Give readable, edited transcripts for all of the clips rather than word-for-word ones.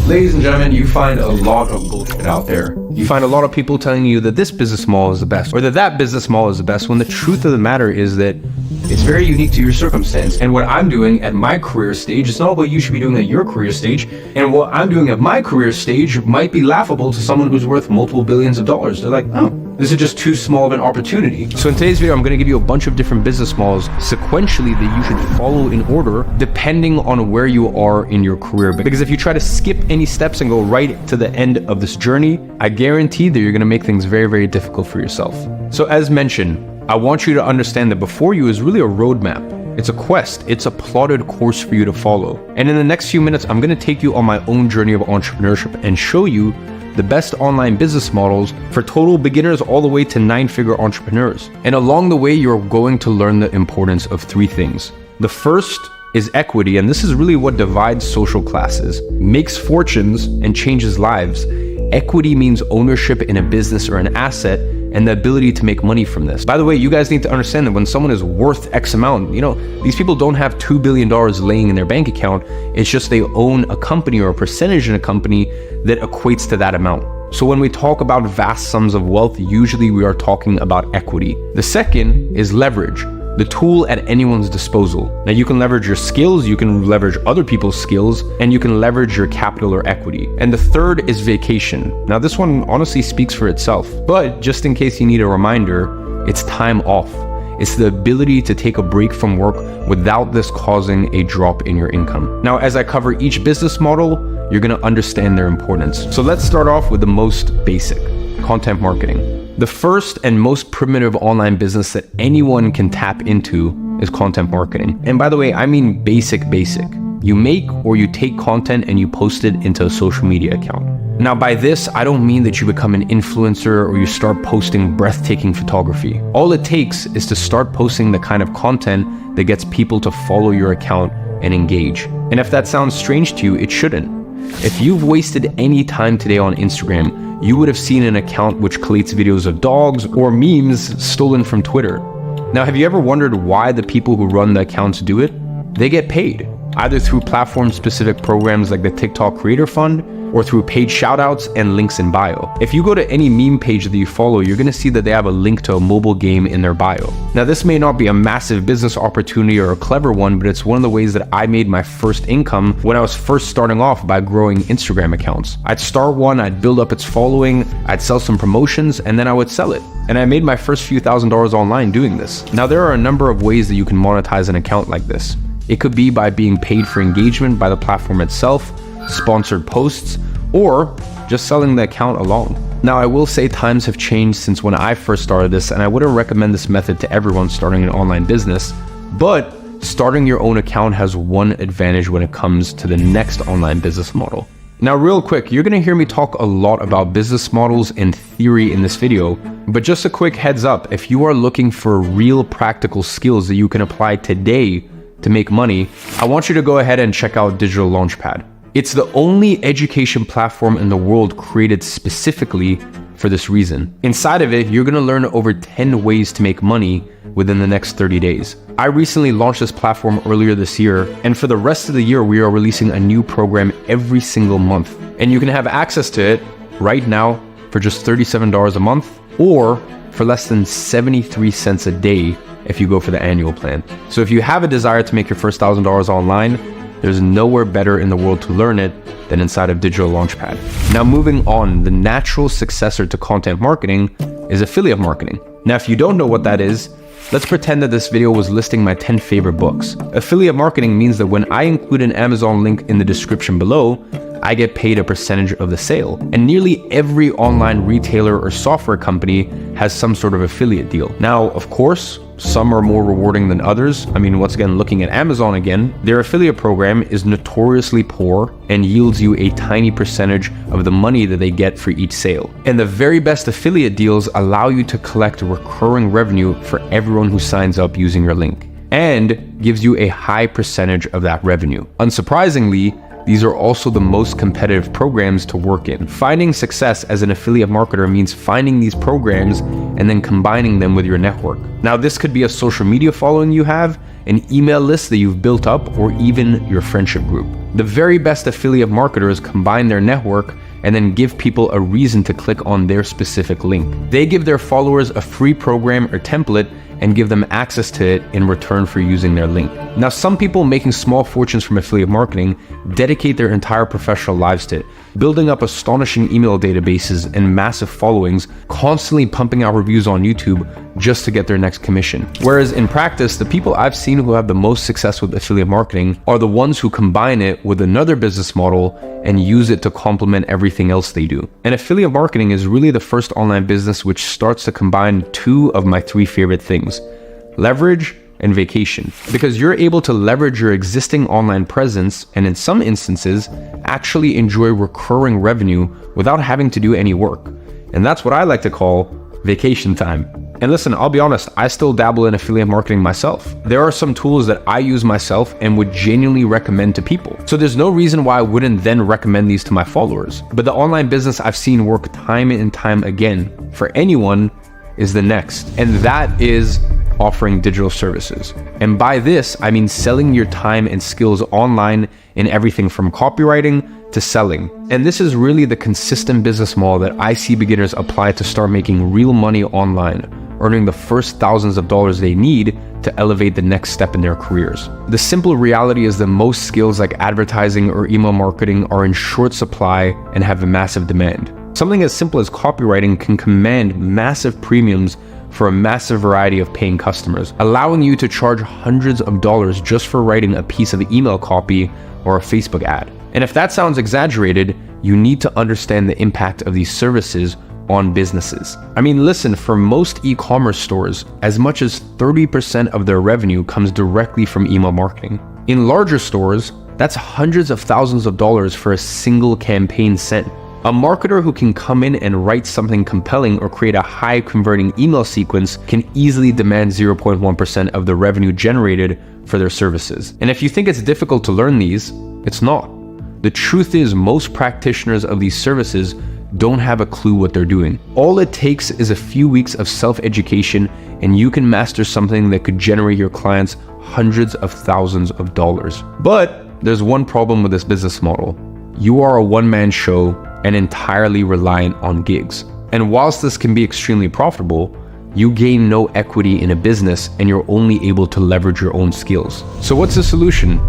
Ladies and gentlemen, you find a lot of bullshit out there. You find a lot of people telling you that this business model is the best or that business model is the best, when the truth of the matter is that it's very unique to your circumstance. And what I'm doing at my career stage is not what you should be doing at your career stage. And what I'm doing at my career stage might be laughable to someone who's worth multiple billions of dollars. They're like, oh, this is just too small of an opportunity. So in today's video, I'm going to give you a bunch of different business models sequentially that you should follow in order depending on where you are in your career. Because if you try to skip any steps and go right to the end of this journey, I guarantee that you're going to make things very, very difficult for yourself. So as mentioned, I want you to understand that before you is really a roadmap. It's a quest. It's a plotted course for you to follow. And in the next few minutes, I'm going to take you on my own journey of entrepreneurship and show you the best online business models for total beginners all the way to 9-figure entrepreneurs. And along the way, you're going to learn the importance of 3 things. The first is equity, and this is really what divides social classes, makes fortunes, and changes lives. Equity means ownership in a business or an asset and the ability to make money from this. By the way, you guys need to understand that when someone is worth X amount, these people don't have $2 billion laying in their bank account. It's just they own a company or a percentage in a company that equates to that amount. So when we talk about vast sums of wealth, usually we are talking about equity. The second is leverage, the tool at anyone's disposal. Now you can leverage your skills, you can leverage other people's skills, and you can leverage your capital or equity. And the third is vacation. Now this one honestly speaks for itself, but just in case you need a reminder, it's time off. It's the ability to take a break from work without this causing a drop in your income. Now, as I cover each business model, you're gonna understand their importance. So let's start off with the most basic, content marketing. The first and most primitive online business that anyone can tap into is content marketing. And by the way, I mean basic. You make or you take content and you post it into a social media account. Now by this, I don't mean that you become an influencer or you start posting breathtaking photography. All it takes is to start posting the kind of content that gets people to follow your account and engage. And if that sounds strange to you, it shouldn't. If you've wasted any time today on Instagram, you would have seen an account which collates videos of dogs or memes stolen from Twitter. Now, have you ever wondered why the people who run the accounts do it? They get paid, either through platform-specific programs like the TikTok Creator Fund, or through paid shoutouts and links in bio. If you go to any meme page that you follow, you're gonna see that they have a link to a mobile game in their bio. Now, this may not be a massive business opportunity or a clever one, but it's one of the ways that I made my first income when I was first starting off by growing Instagram accounts. I'd start one, I'd build up its following, I'd sell some promotions, and then I would sell it. And I made my first few $1,000s online doing this. Now, there are a number of ways that you can monetize an account like this. It could be by being paid for engagement by the platform itself, sponsored posts, or just selling the account alone. Now, I will say times have changed since when I first started this, and I wouldn't recommend this method to everyone starting an online business, but starting your own account has one advantage when it comes to the next online business model. Now, real quick, you're gonna hear me talk a lot about business models and theory in this video, but just a quick heads up, if you are looking for real practical skills that you can apply today to make money, I want you to go ahead and check out Digital Launchpad. It's the only education platform in the world created specifically for this reason. Inside of it, you're gonna learn over 10 ways to make money within the next 30 days. I recently launched this platform earlier this year, and for the rest of the year, we are releasing a new program every single month. And you can have access to it right now for just $37 a month, or for less than 73 cents a day if you go for the annual plan. So if you have a desire to make your first $1,000 online, there's nowhere better in the world to learn it than inside of Digital Launchpad. Now, moving on, the natural successor to content marketing is affiliate marketing. Now, if you don't know what that is, let's pretend that this video was listing my 10 favorite books. Affiliate marketing means that when I include an Amazon link in the description below, I get paid a percentage of the sale. And nearly every online retailer or software company has some sort of affiliate deal. Now, of course, some are more rewarding than others. I mean, once again, looking at Amazon again, their affiliate program is notoriously poor and yields you a tiny percentage of the money that they get for each sale. And the very best affiliate deals allow you to collect recurring revenue for everyone who signs up using your link, and gives you a high percentage of that revenue. Unsurprisingly, these are also the most competitive programs to work in. Finding success as an affiliate marketer means finding these programs and then combining them with your network. Now, this could be a social media following you have, an email list that you've built up, or even your friendship group. The very best affiliate marketers combine their network and then give people a reason to click on their specific link. They give their followers a free program or template and give them access to it in return for using their link. Now, some people making small fortunes from affiliate marketing dedicate their entire professional lives to it, building up astonishing email databases and massive followings, constantly pumping out reviews on YouTube just to get their next commission. Whereas in practice, the people I've seen who have the most success with affiliate marketing are the ones who combine it with another business model and use it to complement everything else they do. And affiliate marketing is really the first online business which starts to combine two of my three favorite things: leverage and vacation. Because you're able to leverage your existing online presence and in some instances actually enjoy recurring revenue without having to do any work. And that's what I like to call vacation time. And listen, I'll be honest, I still dabble in affiliate marketing myself. There are some tools that I use myself and would genuinely recommend to people. So there's no reason why I wouldn't then recommend these to my followers. But the online business I've seen work time and time again for anyone is the next. And that is offering digital services. And by this, I mean selling your time and skills online in everything from copywriting to selling. And this is really the consistent business model that I see beginners apply to start making real money online, earning the first thousands of dollars they need to elevate the next step in their careers. The simple reality is that most skills like advertising or email marketing are in short supply and have a massive demand. Something as simple as copywriting can command massive premiums for a massive variety of paying customers, allowing you to charge hundreds of dollars just for writing a piece of email copy or a Facebook ad. And if that sounds exaggerated, you need to understand the impact of these services on businesses. I mean, listen, for most e-commerce stores, as much as 30% of their revenue comes directly from email marketing. In larger stores, that's hundreds of thousands of dollars for a single campaign sent. A marketer who can come in and write something compelling or create a high converting email sequence can easily demand 0.1% of the revenue generated for their services. And if you think it's difficult to learn these, it's not. The truth is, most practitioners of these services don't have a clue what they're doing. All it takes is a few weeks of self-education and you can master something that could generate your clients hundreds of thousands of dollars. But there's one problem with this business model. You are a one-man show and entirely reliant on gigs. And whilst this can be extremely profitable, you gain no equity in a business and you're only able to leverage your own skills. So what's the solution?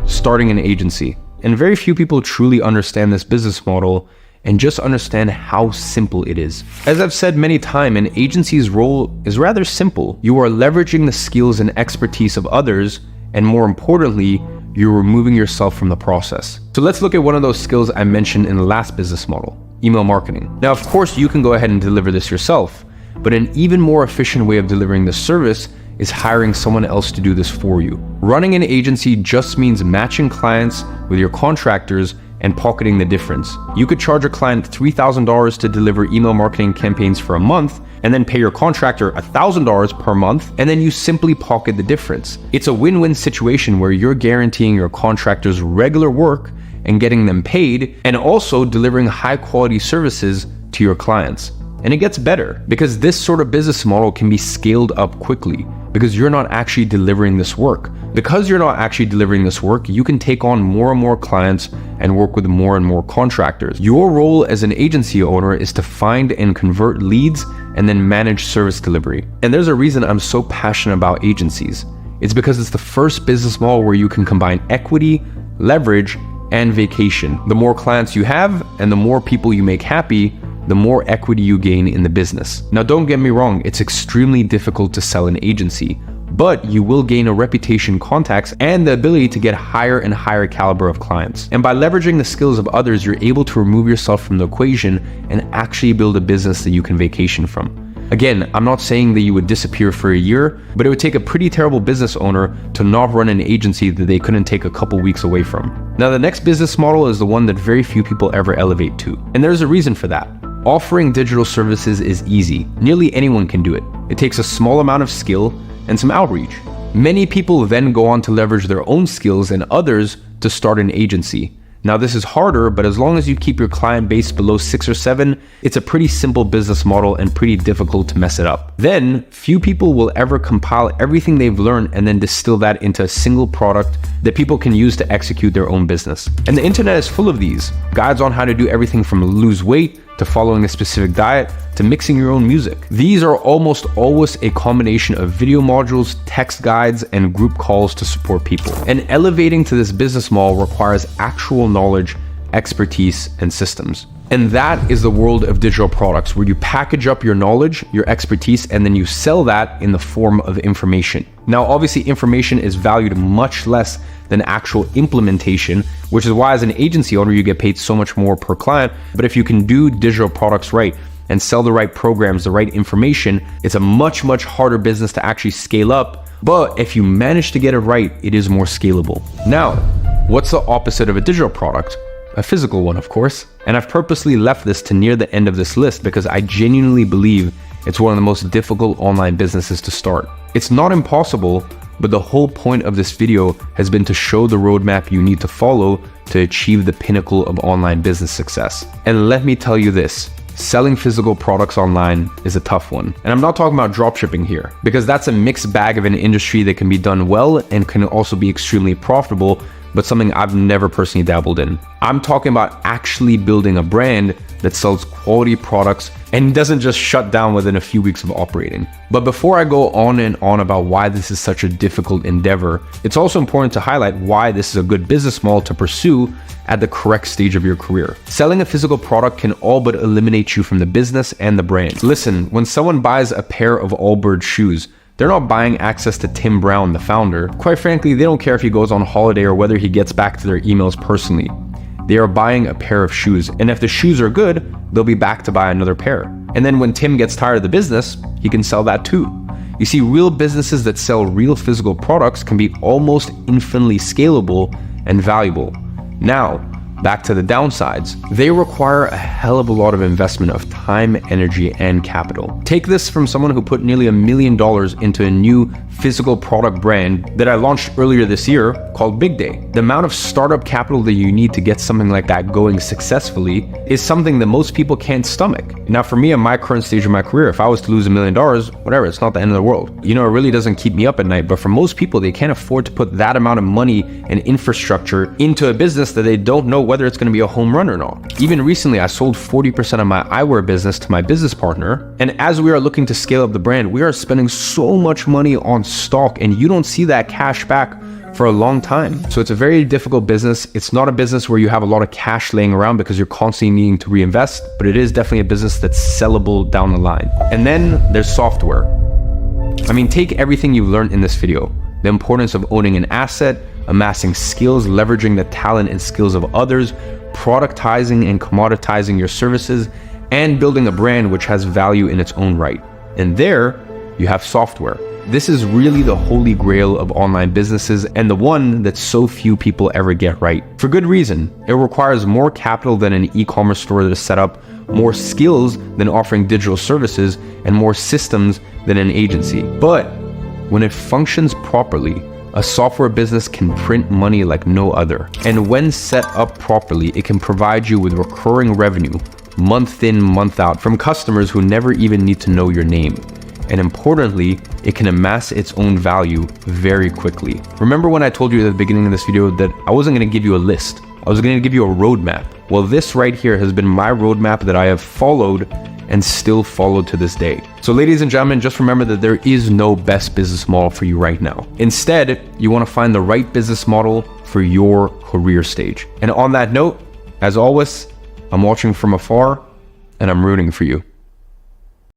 Starting an agency. And very few people truly understand this business model and just understand how simple it is. As I've said many times, an agency's role is rather simple. You are leveraging the skills and expertise of others, and more importantly, you're removing yourself from the process. So let's look at one of those skills I mentioned in the last business model, email marketing. Now, of course, you can go ahead and deliver this yourself, but an even more efficient way of delivering this service is hiring someone else to do this for you. Running an agency just means matching clients with your contractors and pocketing the difference. You could charge a client $3,000 to deliver email marketing campaigns for a month, and then pay your contractor $1,000 per month, and then you simply pocket the difference. It's a win-win situation where you're guaranteeing your contractors regular work and getting them paid, and also delivering high-quality services to your clients. And it gets better because this sort of business model can be scaled up quickly because you're not actually delivering this work. Because you're not actually delivering this work, you can take on more and more clients and work with more and more contractors. Your role as an agency owner is to find and convert leads and then manage service delivery. And there's a reason I'm so passionate about agencies. It's because it's the first business model where you can combine equity, leverage, and vacation. The more clients you have and the more people you make happy, the more equity you gain in the business. Now, don't get me wrong, it's extremely difficult to sell an agency, but you will gain a reputation, contacts, and the ability to get higher and higher caliber of clients. And by leveraging the skills of others, you're able to remove yourself from the equation and actually build a business that you can vacation from. Again, I'm not saying that you would disappear for a year, but it would take a pretty terrible business owner to not run an agency that they couldn't take a couple weeks away from. Now, the next business model is the one that very few people ever elevate to. And there's a reason for that. Offering digital services is easy. Nearly anyone can do it. It takes a small amount of skill and some outreach. Many people then go on to leverage their own skills and others to start an agency. Now this is harder, but as long as you keep your client base below 6 or 7, it's a pretty simple business model and pretty difficult to mess it up. Then, few people will ever compile everything they've learned and then distill that into a single product that people can use to execute their own business. And the internet is full of these. Guides on how to do everything from lose weight, to following a specific diet, to mixing your own music. These are almost always a combination of video modules, text guides, and group calls to support people. And elevating to this business model requires actual knowledge, expertise, and systems. And that is the world of digital products, where you package up your knowledge, your expertise, and then you sell that in the form of information. Now, obviously, information is valued much less than actual implementation, which is why as an agency owner, you get paid so much more per client. But if you can do digital products right and sell the right programs, the right information, it's a much, much harder business to actually scale up. But if you manage to get it right, it is more scalable. Now, what's the opposite of a digital product? A physical one, of course. And I've purposely left this to near the end of this list because I genuinely believe it's one of the most difficult online businesses to start. It's not impossible, but the whole point of this video has been to show the roadmap you need to follow to achieve the pinnacle of online business success. And let me tell you this, selling physical products online is a tough one. And I'm not talking about dropshipping here, because that's a mixed bag of an industry that can be done well and can also be extremely profitable, but something I've never personally dabbled in. I'm talking about actually building a brand that sells quality products and doesn't just shut down within a few weeks of operating. But before I go on and on about why this is such a difficult endeavor, it's also important to highlight why this is a good business model to pursue at the correct stage of your career. Selling a physical product can all but eliminate you from the business and the brand. Listen, when someone buys a pair of Allbirds shoes, they're not buying access to Tim Brown, the founder. Quite frankly, they don't care if he goes on holiday or whether he gets back to their emails personally. They are buying a pair of shoes, and if the shoes are good, they'll be back to buy another pair. And then when Tim gets tired of the business, he can sell that too. You see, real businesses that sell real physical products can be almost infinitely scalable and valuable. Now, back to the downsides. They require a hell of a lot of investment of time, energy, and capital. Take this from someone who put nearly $1 million into a new physical product brand that I launched earlier this year called Big Day. The amount of startup capital that you need to get something like that going successfully is something that most people can't stomach. Now, for me, at my current stage of my career, if I was to lose $1 million, whatever, it's not the end of the world. You know, it really doesn't keep me up at night, but for most people, they can't afford to put that amount of money and infrastructure into a business that they don't know whether it's going to be a home run or not. Even recently, I sold 40% of my eyewear business to my business partner. And as we are looking to scale up the brand, we are spending so much money on stock, and you don't see that cash back for a long time. So it's a very difficult business. It's not a business where you have a lot of cash laying around because you're constantly needing to reinvest, but it is definitely a business that's sellable down the line. And then there's software. I mean, take everything you've learned in this video, the importance of owning an asset, amassing skills, leveraging the talent and skills of others, productizing and commoditizing your services, and building a brand which has value in its own right. And there you have software. This is really the holy grail of online businesses, and the one that so few people ever get right. For good reason. It requires more capital than an e-commerce store to set up, more skills than offering digital services, and more systems than an agency. But when it functions properly, a software business can print money like no other. And when set up properly, it can provide you with recurring revenue, month in, month out, from customers who never even need to know your name. And importantly, it can amass its own value very quickly. Remember when I told you at the beginning of this video that I wasn't going to give you a list, I was going to give you a roadmap. Well, this right here has been my roadmap that I have followed and still follow to this day. So ladies and gentlemen, just remember that there is no best business model for you right now. Instead, you want to find the right business model for your career stage. And on that note, as always, I'm watching from afar and I'm rooting for you.